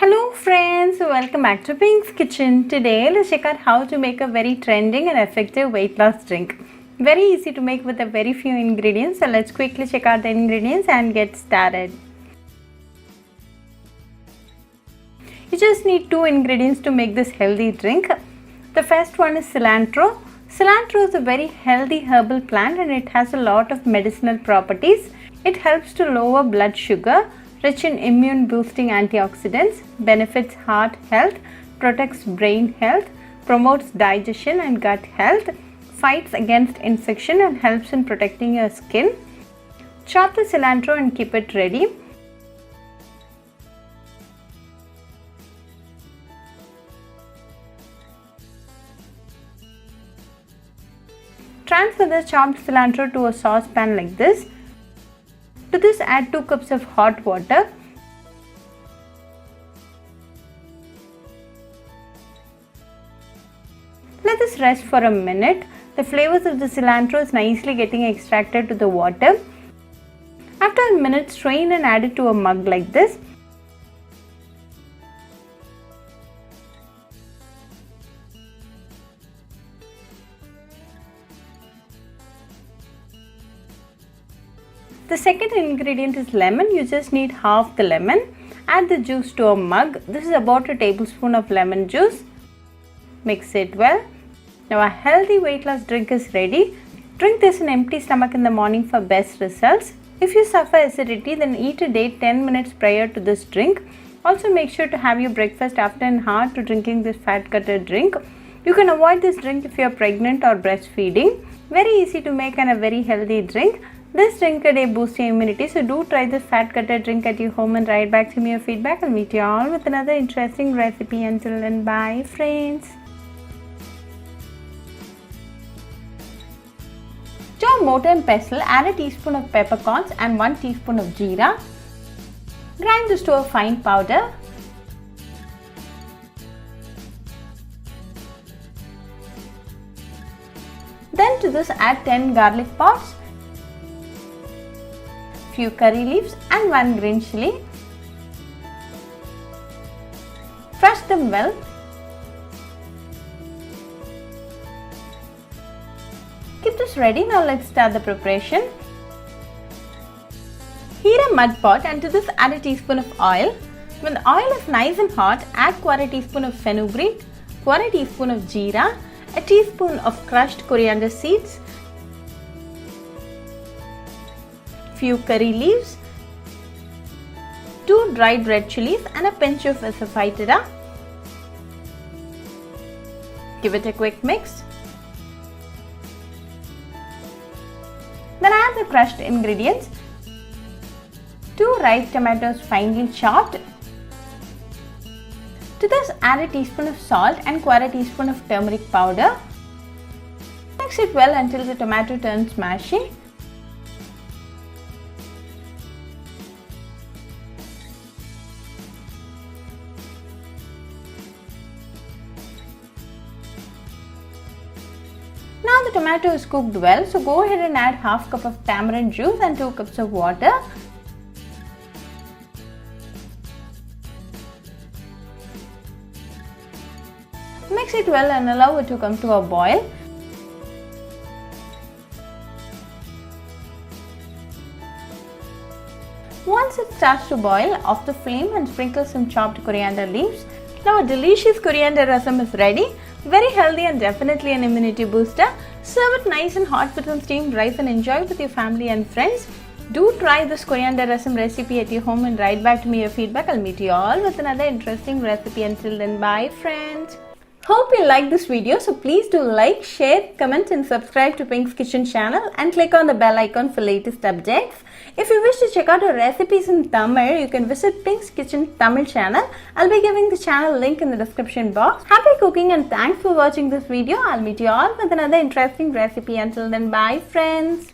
Hello friends, welcome back to Pink's Kitchen. Today let's check out how to make a very trending and effective weight loss drink. Very easy to make with a very few ingredients. So let's quickly check out the ingredients and get started. You just need 2 ingredients to make this healthy drink. The first one is cilantro. Cilantro is a very healthy herbal plant and it has a lot of medicinal properties. It helps to lower blood sugar, rich in immune boosting antioxidants, benefits heart health, protects brain health, promotes digestion and gut health, fights against infection and helps in protecting your skin. Chop the cilantro and keep it ready. Transfer the chopped cilantro to a saucepan like this. To this, add 2 cups of hot water. Let this rest for a minute. The flavors of the cilantro is nicely getting extracted to the water. After a minute, strain and add it to a mug like this. The second ingredient is lemon. You just need half the lemon. Add the juice to a mug. This is about a tablespoon of lemon juice. Mix it well. Now a healthy weight loss drink is ready. Drink this on empty stomach in the morning for best results. If you suffer acidity, then eat a date 10 minutes prior to this drink. Also make sure to have your breakfast after an hour to drinking this fat cutter drink. You can avoid this drink if you are pregnant or breastfeeding. Very easy to make and a very healthy drink. This drink a day boosts your immunity, so do try this fat cutter drink at your home and write back to me your feedback. I'll meet you all with another interesting recipe. Until then, bye friends. To a mortar and pestle, add a teaspoon of peppercorns and 1 teaspoon of jeera. Grind this to a fine powder. Then to this add 10 garlic pods, few curry leaves and 1 green chilli. Crush them well. Keep this ready. Now let's start the preparation. Heat a mud pot and to this add a teaspoon of oil. When the oil is nice and hot, add 1/4 teaspoon of fenugreek, 1/4 teaspoon of jeera, a teaspoon of crushed coriander seeds, few curry leaves, 2 dried red chilies and a pinch of asafoetida. Give it a quick mix. Then add the crushed ingredients, 2 ripe tomatoes finely chopped. To this add a teaspoon of salt and 1/4 teaspoon of turmeric powder. Mix it well until the tomato turns mashy. Now the tomato is cooked well, so go ahead and add half cup of tamarind juice and 2 cups of water. Mix it well and allow it to come to a boil. Once it starts to boil, off the flame and sprinkle some chopped coriander leaves. Now a delicious coriander rasam is ready. Very healthy and definitely an immunity booster. Serve it nice and hot with some steamed rice and enjoy with your family and friends. Do try this coriander rasam recipe at your home and write back to me your feedback. I'll meet you all with another interesting recipe. Until then, bye friends. Hope you liked this video, so please do like, share, comment and subscribe to Pink's Kitchen channel and click on the bell icon for latest updates. If you wish to check out our recipes in Tamil, you can visit Pink's Kitchen Tamil channel. I'll be giving the channel link in the description box. Happy cooking and thanks for watching this video. I'll meet you all with another interesting recipe. Until then, bye friends.